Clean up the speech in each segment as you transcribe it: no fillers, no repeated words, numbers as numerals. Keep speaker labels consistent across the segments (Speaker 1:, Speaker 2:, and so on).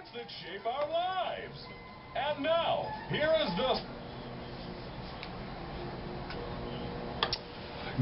Speaker 1: topics that shape our lives. And now, here is the...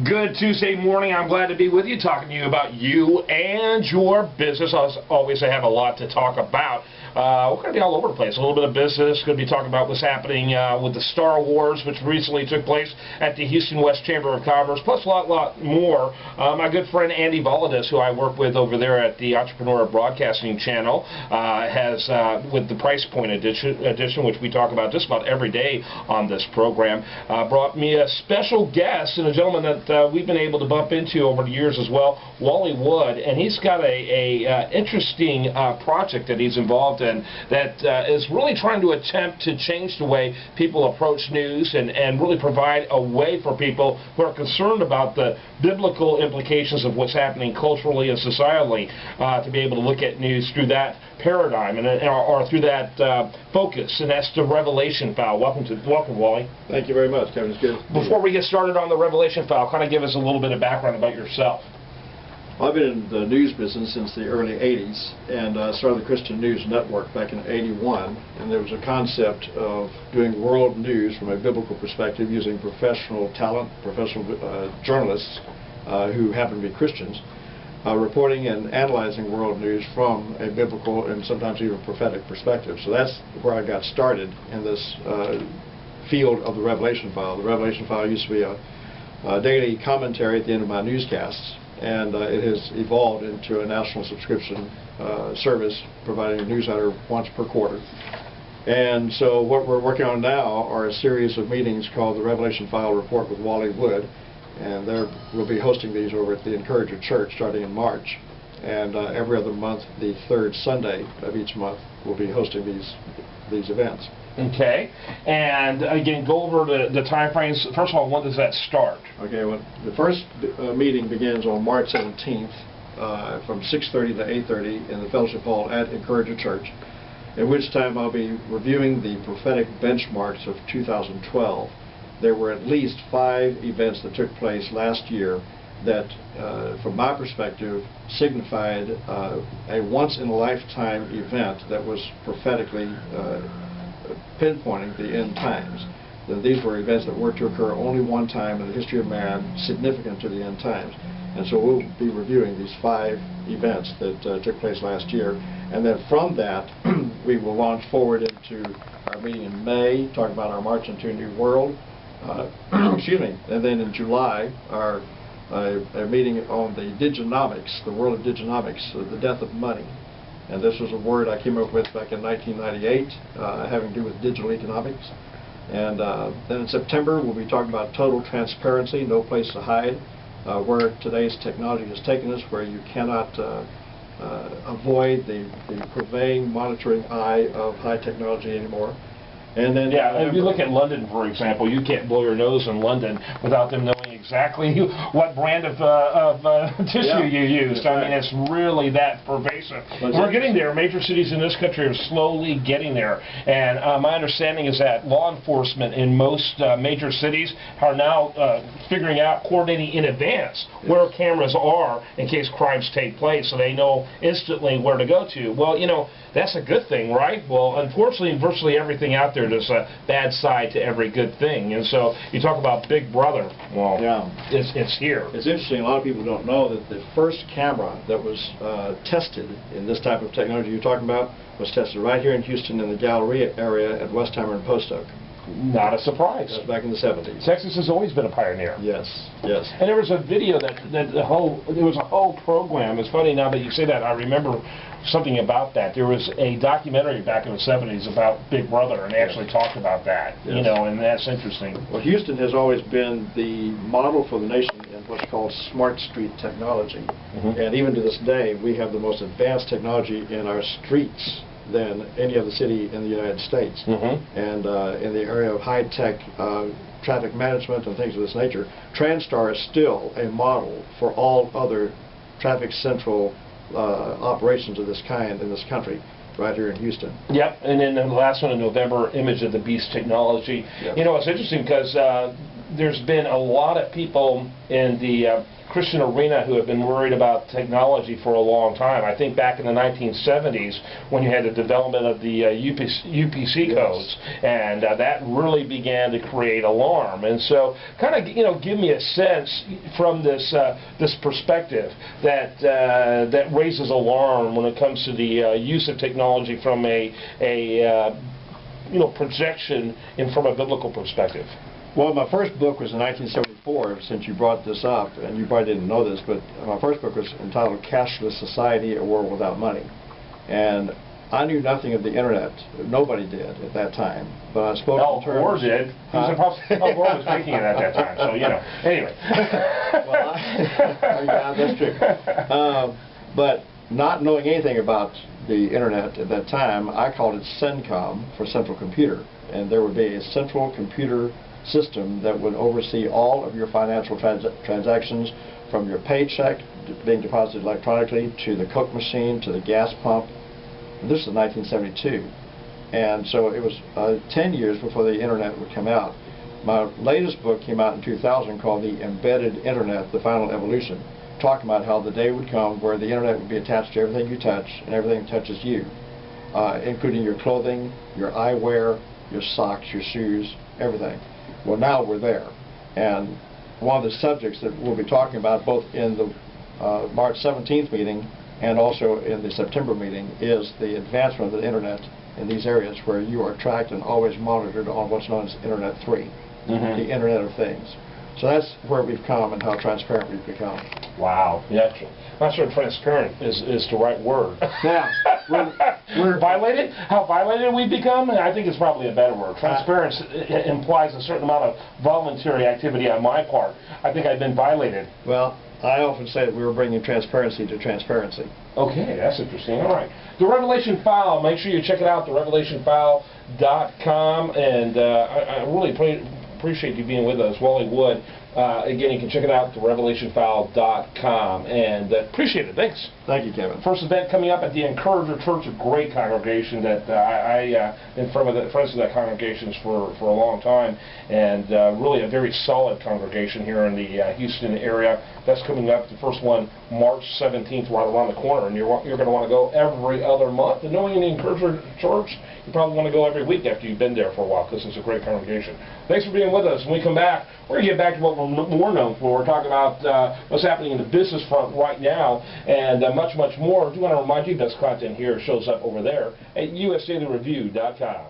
Speaker 1: Good Tuesday morning. I'm glad to be with you, talking to you about you and your business. As always, I have a lot to talk about. We're going to be all over the place. A little bit of business. Going to be talking about what's happening with the Star Wars, which recently took place at the Houston West Chamber of Commerce, plus a lot more. My good friend Andy Valadez, who I work with over there at the Entrepreneur Broadcasting Channel, has, with the Price Point edition, which we talk about just about every day on this program, brought me a special guest and a gentleman that we've been able to bump into over the years as well, Wally Wood, and he's got a interesting project that he's involved in that is really trying to attempt to change the way people approach news and really provide a way for people who are concerned about the biblical implications of what's happening culturally and societally to be able to look at news through that paradigm or through that focus, and that's the Revelation File. Welcome, Wally.
Speaker 2: Thank you very much, Kevin. It's good.
Speaker 1: Before we get started on the Revelation File, kind of give us a little bit of background about yourself.
Speaker 2: Well, I've been in the news business since the early 80s, and started the Christian News Network back in '81, and there was a concept of doing world news from a biblical perspective using professional talent, professional journalists who happen to be Christians, reporting and analyzing world news from a biblical and sometimes even prophetic perspective. So that's where I got started in this field of the Revelation File. The Revelation File used to be a daily commentary at the end of my newscasts, and it has evolved into a national subscription service providing a newsletter once per quarter. And so what we're working on now are a series of meetings called the Revelation File Report with Wally Wood, and we'll be hosting these over at the Encourager Church starting in March. And every other month, the third Sunday of each month, we'll be hosting these events. Okay,
Speaker 1: and again, go over the time frames. First of all, when does that start?
Speaker 2: Okay, well, the first meeting begins on March 17th from 6:30 to 8:30 in the Fellowship Hall at Encourager Church, at which time I'll be reviewing the prophetic benchmarks of 2012. There were at least 5 events that took place last year that, from my perspective, signified a once-in-a-lifetime event that was prophetically pinpointing the end times. These were events that were to occur only one time in the history of man, significant to the end times. And so we'll be reviewing these 5 events that took place last year. And then from that, we will launch forward into our meeting in May, talking about our March into a New World. Excuse me. And then in July, our meeting on the Diginomics, the world of Diginomics, the death of money. And this was a word I came up with back in 1998, having to do with digital economics. And then in September, we'll be talking about total transparency, no place to hide, where today's technology has taken us, where you cannot avoid the purveying, monitoring eye of high technology anymore. And then
Speaker 1: if you look at London, for example, you can't blow your nose in London without them knowing exactly what brand of tissue you used. I mean, it's really that pervasive. We're getting there. Major cities in this country are slowly getting there. And my understanding is that law enforcement in most major cities are now figuring out, coordinating in advance where cameras are in case crimes take place, so they know instantly where to go to. Well, you know, that's a good thing, right? Well, unfortunately, virtually everything out there, there's a bad side to every good thing. And so you talk about Big Brother. Well, it's here.
Speaker 2: It's interesting. A lot of people don't know that the first camera that was tested in this type of technology you're talking about was tested right here in Houston in the Galleria area at Westheimer and Post Oak.
Speaker 1: Not a surprise.
Speaker 2: Back in the 70s.
Speaker 1: Texas has always been a pioneer.
Speaker 2: Yes, yes.
Speaker 1: And there was a video there was a whole program. It's funny now that you say that, I remember something about that. There was a documentary back in the 70s about Big Brother, and they actually talked about that, you know, and that's interesting.
Speaker 2: Well, Houston has always been the model for the nation in what's called smart street technology. And even to this day, we have the most advanced technology in our streets than any other city in the United States. And in the area of high-tech traffic management and things of this nature, TransStar is still a model for all other traffic central operations of this kind in this country, right here in Houston.
Speaker 1: Yep, and then the last one in November, Image of the Beast technology. You know, it's interesting because there's been a lot of people in the Christian arena who have been worried about technology for a long time. I think back in the 1970s when you had the development of the UPC codes, and that really began to create alarm. And so, kind of, give me a sense from this this perspective that that raises alarm when it comes to the use of technology from a projection and from a biblical perspective.
Speaker 2: Well, my first book was in 1974, since you brought this up, and you probably didn't know this, but my first book was entitled Cashless Society, A World Without Money. And I knew nothing of the Internet. Nobody did at that time. But I spoke in terms...
Speaker 1: Al Gore did. Al Gore was making it at that time, so, Anyway.
Speaker 2: Well, yeah, that's true. But not knowing anything about the Internet at that time, I called it CENTCOM, for Central Computer. And there would be a central computer system that would oversee all of your financial transactions, from your paycheck being deposited electronically to the Coke machine to the gas pump. And this is 1972, and so it was 10 years before the Internet would come out. My latest book came out in 2000 called The Embedded Internet, The Final Evolution, talking about how the day would come where the Internet would be attached to everything you touch and everything touches you, including your clothing, your eyewear, your socks, your shoes, everything. Well, now we're there, and one of the subjects that we'll be talking about both in the March 17th meeting and also in the September meeting is the advancement of the Internet in these areas where you are tracked and always monitored on what's known as Internet 3, the Internet of Things. So that's where we've come and how transparent we've become.
Speaker 1: Wow. Yeah. I'm not sure transparent is the right word.
Speaker 2: Yeah. We're
Speaker 1: violated? How violated we've become? I think it's probably a better word. Transparency implies a certain amount of voluntary activity on my part. I think I've been violated.
Speaker 2: Well, I often say that we were bringing transparency to transparency.
Speaker 1: Okay, that's interesting. All right. The Revelation File, make sure you check it out, therevelationfile.com, and I really appreciate you being with us, Wally Wood. Again, you can check it out, therevelationfile.com, and appreciate it. Thanks.
Speaker 2: Thank you, Kevin.
Speaker 1: First event coming up at the Encourager Church, a great congregation that I been friends of that congregation for a long time, and really a very solid congregation here in the Houston area. That's coming up, the first one, March 17th, right around the corner, and you're going to want to go every other month. And knowing the Encourager Church, you probably want to go every week after you've been there for a while, because it's a great congregation. Thanks for being with us. When we come back, we're going to get back to what we're more known for. We're talking about what's happening in the business front right now, and much more. I do want to remind you, best content here shows up over there at usdailyreview.com.